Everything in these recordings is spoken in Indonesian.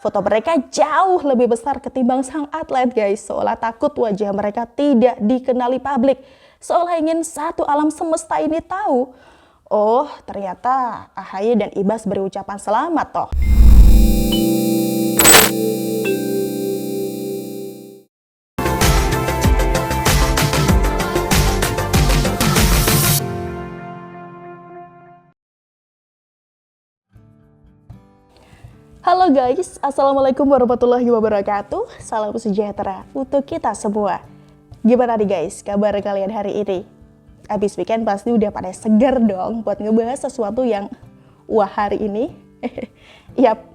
Foto mereka jauh lebih besar ketimbang sang atlet guys, seolah takut wajah mereka tidak dikenali publik, seolah ingin satu alam semesta ini tahu, oh ternyata AHY dan Ibas beri ucapan selamat toh. Halo guys, Assalamualaikum warahmatullahi wabarakatuh. Salam sejahtera untuk kita semua. Gimana nih guys, kabar kalian hari ini? Abis weekend pasti udah pada segar dong buat ngebahas sesuatu yang wah hari ini. Yap,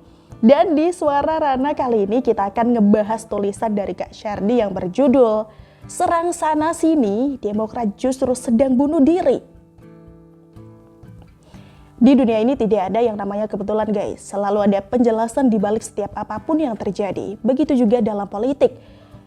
dan di Suara Rana kali ini kita akan ngebahas tulisan dari Kak Syardi yang berjudul "Serang Sana Sini, Demokrat Justru Sedang Bunuh Diri". Di dunia ini tidak ada yang namanya kebetulan guys, selalu ada penjelasan di balik setiap apapun yang terjadi. Begitu juga dalam politik.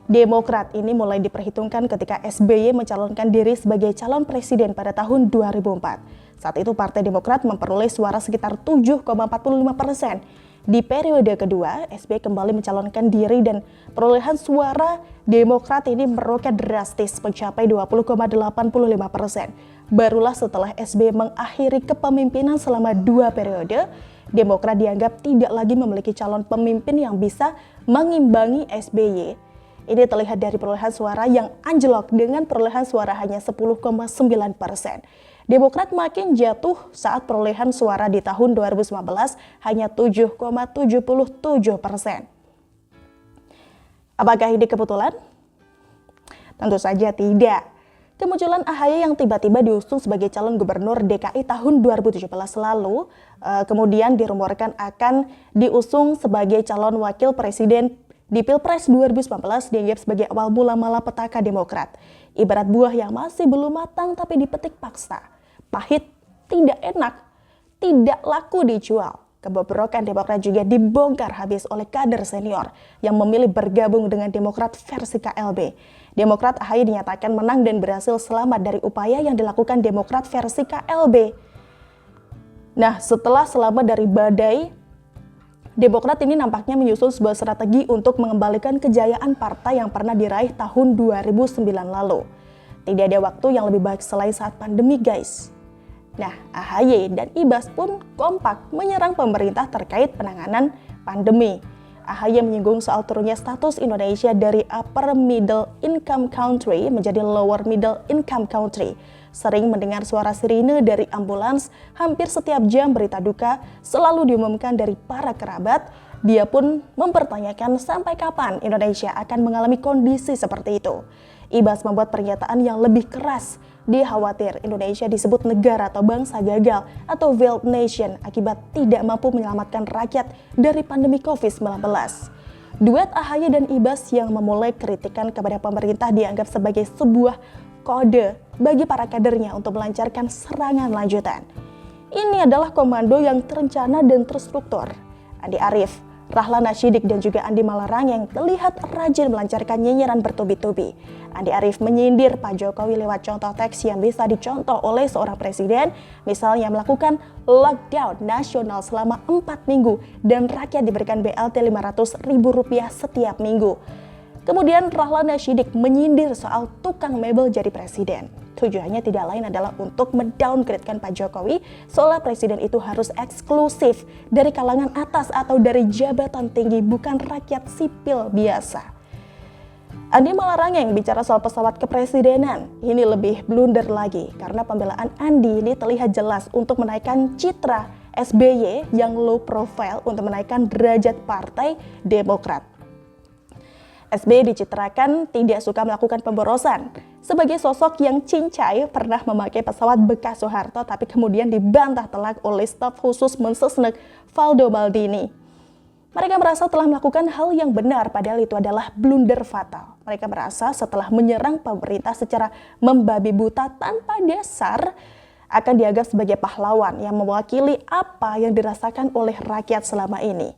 Demokrat ini mulai diperhitungkan ketika SBY mencalonkan diri sebagai calon presiden pada tahun 2004. Saat itu Partai Demokrat memperoleh suara sekitar 7,45%. Di periode kedua, SBY kembali mencalonkan diri dan perolehan suara Demokrat ini meroket drastis mencapai 20,85%. Barulah setelah SBY mengakhiri kepemimpinan selama 2 periode, Demokrat dianggap tidak lagi memiliki calon pemimpin yang bisa mengimbangi SBY. Ini terlihat dari perolehan suara yang anjlok dengan perolehan suara hanya 10,9%. Demokrat makin jatuh saat perolehan suara di tahun 2019 hanya 7,77%. Apakah ini kebetulan? Tentu saja tidak. Kemunculan AHY yang tiba-tiba diusung sebagai calon gubernur DKI tahun 2017 lalu, kemudian dirumorkan akan diusung sebagai calon wakil presiden di Pilpres 2019 dianggap sebagai awal mula malapetaka Demokrat. Ibarat buah yang masih belum matang tapi dipetik paksa. Pahit, tidak enak, tidak laku dijual. Kebobrokan Demokrat juga dibongkar habis oleh kader senior yang memilih bergabung dengan Demokrat versi KLB. Demokrat AHY dinyatakan menang dan berhasil selamat dari upaya yang dilakukan Demokrat versi KLB. Nah, setelah selamat dari badai, Demokrat ini nampaknya menyusun sebuah strategi untuk mengembalikan kejayaan partai yang pernah diraih tahun 2009 lalu. Tidak ada waktu yang lebih baik selain saat pandemi guys. Nah, AHY dan Ibas pun kompak menyerang pemerintah terkait penanganan pandemi. AHY menyinggung soal turunnya status Indonesia dari upper middle income country menjadi lower middle income country. Sering mendengar suara sirine dari ambulans, hampir setiap jam berita duka selalu diumumkan dari para kerabat. Dia pun mempertanyakan sampai kapan Indonesia akan mengalami kondisi seperti itu. Ibas membuat pernyataan yang lebih keras. Dia khawatir Indonesia disebut negara atau bangsa gagal atau failed nation akibat tidak mampu menyelamatkan rakyat dari pandemi COVID-19. Duet AHY dan Ibas yang memulai kritikan kepada pemerintah dianggap sebagai sebuah kode bagi para kadernya untuk melancarkan serangan lanjutan. Ini adalah komando yang terencana dan terstruktur. Andi Arief, Rahlan Nasyidik dan juga Andi Malarang yang terlihat rajin melancarkan nyinyiran bertubi-tubi. Andi Arief menyindir Pak Jokowi lewat contoh teks yang bisa dicontoh oleh seorang presiden, misalnya melakukan lockdown nasional selama 4 minggu dan rakyat diberikan BLT Rp500.000 setiap minggu. Kemudian Rahlan Nasyidik menyindir soal tukang mebel jadi presiden. Tujuannya tidak lain adalah untuk mendowngrade-kan Pak Jokowi, seolah presiden itu harus eksklusif dari kalangan atas atau dari jabatan tinggi, bukan rakyat sipil biasa. Andi Malarang yang bicara soal pesawat kepresidenan, ini lebih blunder lagi karena pembelaan Andi ini terlihat jelas untuk menaikkan citra SBY yang low profile untuk menaikkan derajat partai Demokrat. SBY dicitrakan tidak suka melakukan pemborosan. Sebagai sosok yang cincai pernah memakai pesawat bekas Soeharto tapi kemudian dibantah telak oleh staf khusus Mensesnek Valdo Maldini. Mereka merasa telah melakukan hal yang benar padahal itu adalah blunder fatal. Mereka merasa setelah menyerang pemerintah secara membabi buta tanpa dasar akan dianggap sebagai pahlawan yang mewakili apa yang dirasakan oleh rakyat selama ini.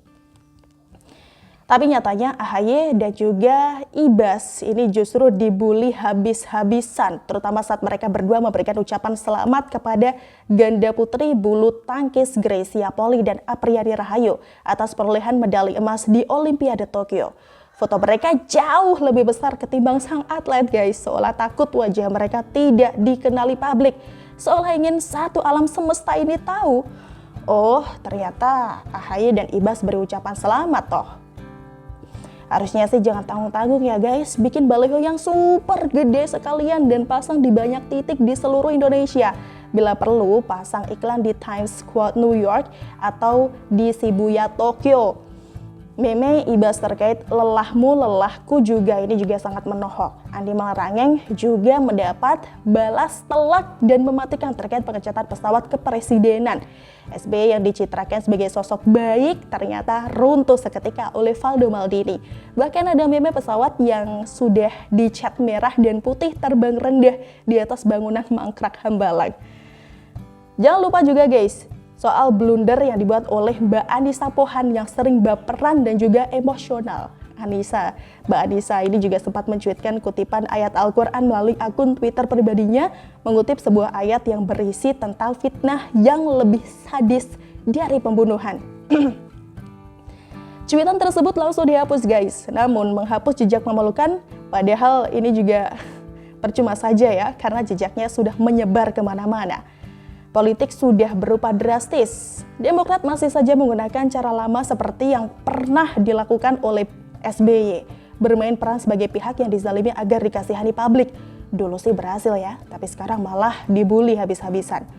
Tapi nyatanya AHY dan juga Ibas ini justru dibully habis-habisan, terutama saat mereka berdua memberikan ucapan selamat kepada ganda putri bulu tangkis Greysia Poli dan Apriani Rahayu atas perolehan medali emas di Olimpiade Tokyo. Foto mereka jauh lebih besar ketimbang sang atlet guys, seolah takut wajah mereka tidak dikenali publik, seolah ingin satu alam semesta ini tahu. Oh, ternyata AHY dan Ibas beri ucapan selamat toh. Harusnya sih jangan tanggung-tanggung ya guys, bikin baliho yang super gede sekalian dan pasang di banyak titik di seluruh Indonesia. Bila perlu, pasang iklan di Times Square New York atau di Shibuya Tokyo. Meme Ibas terkait lelahmu lelahku juga ini juga sangat menohok. Andi Malarangeng juga mendapat balas telak dan mematikan terkait pengecatan pesawat kepresidenan. SBY yang dicitrakan sebagai sosok baik ternyata runtuh seketika oleh Valdo Maldini. Bahkan ada meme pesawat yang sudah dicat merah dan putih terbang rendah di atas bangunan mangkrak Hambalang. Jangan lupa juga guys, soal blunder yang dibuat oleh Mbak Anissa Pohan yang sering baperan dan juga emosional. Mbak Anissa ini juga sempat mencuitkan kutipan ayat Al-Quran melalui akun Twitter pribadinya, mengutip sebuah ayat yang berisi tentang fitnah yang lebih sadis dari pembunuhan. Cuitan tersebut langsung dihapus guys, namun menghapus jejak memalukan, padahal ini juga percuma saja ya, karena jejaknya sudah menyebar kemana-mana. Politik sudah berupa drastis. Demokrat masih saja menggunakan cara lama seperti yang pernah dilakukan oleh SBY, bermain peran sebagai pihak yang dizalimi agar dikasihani publik. Dulu sih berhasil ya, tapi sekarang malah dibully habis-habisan.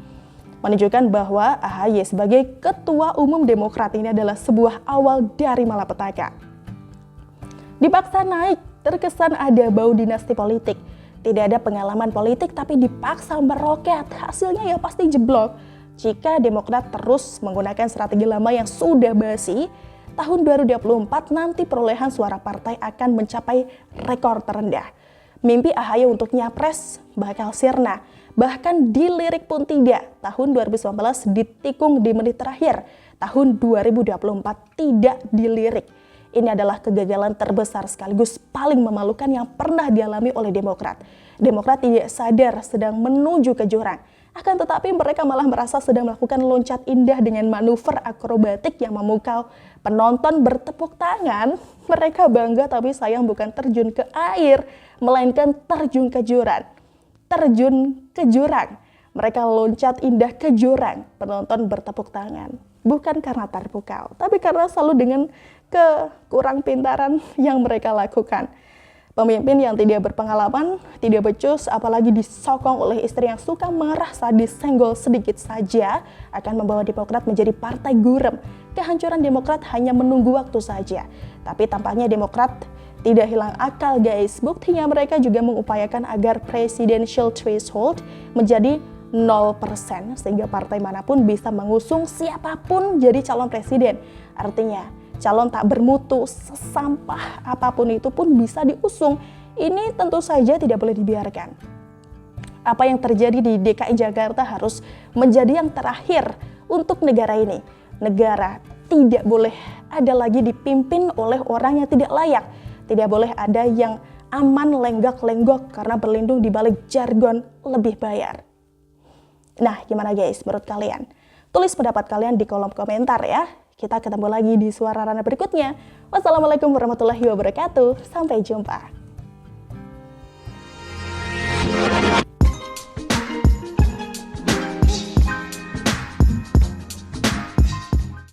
Menunjukkan bahwa AHY sebagai Ketua Umum Demokrat ini adalah sebuah awal dari malapetaka. Dipaksa naik, terkesan ada bau dinasti politik. Tidak ada pengalaman politik tapi dipaksa meroket, hasilnya ya pasti jeblok. Jika Demokrat terus menggunakan strategi lama yang sudah basi, tahun 2024 nanti perolehan suara partai akan mencapai rekor terendah. Mimpi AHY untuk nyapres bakal sirna, bahkan dilirik pun tidak. Tahun 2019 ditikung di menit terakhir, tahun 2024 tidak dilirik. Ini adalah kegagalan terbesar sekaligus paling memalukan yang pernah dialami oleh Demokrat. Demokrat tidak sadar sedang menuju ke jurang. Akan tetapi mereka malah merasa sedang melakukan loncat indah dengan manuver akrobatik yang memukau. Penonton bertepuk tangan, mereka bangga tapi sayang bukan terjun ke air, melainkan terjun ke jurang. Terjun ke jurang. Mereka loncat indah ke jurang, penonton bertepuk tangan. Bukan karena terpukau, tapi karena selalu dengan kekurang pintaran yang mereka lakukan. Pemimpin yang tidak berpengalaman, tidak becus, apalagi disokong oleh istri yang suka marah saat disenggol sedikit saja, akan membawa Demokrat menjadi partai gurem. Kehancuran Demokrat hanya menunggu waktu saja. Tapi tampaknya Demokrat tidak hilang akal guys. Buktinya mereka juga mengupayakan agar presidential threshold menjadi 0%, sehingga partai manapun bisa mengusung siapapun jadi calon presiden. Artinya, calon tak bermutu, sesampah apapun itu pun bisa diusung. Ini tentu saja tidak boleh dibiarkan. Apa yang terjadi di DKI Jakarta harus menjadi yang terakhir untuk negara ini. Negara tidak boleh ada lagi dipimpin oleh orang yang tidak layak. Tidak boleh ada yang aman lenggak-lenggok karena berlindung di balik jargon lebih bayar. Nah, gimana guys menurut kalian? Tulis pendapat kalian di kolom komentar ya. Kita ketemu lagi di Suara Rana berikutnya. Wassalamualaikum warahmatullahi wabarakatuh. Sampai jumpa.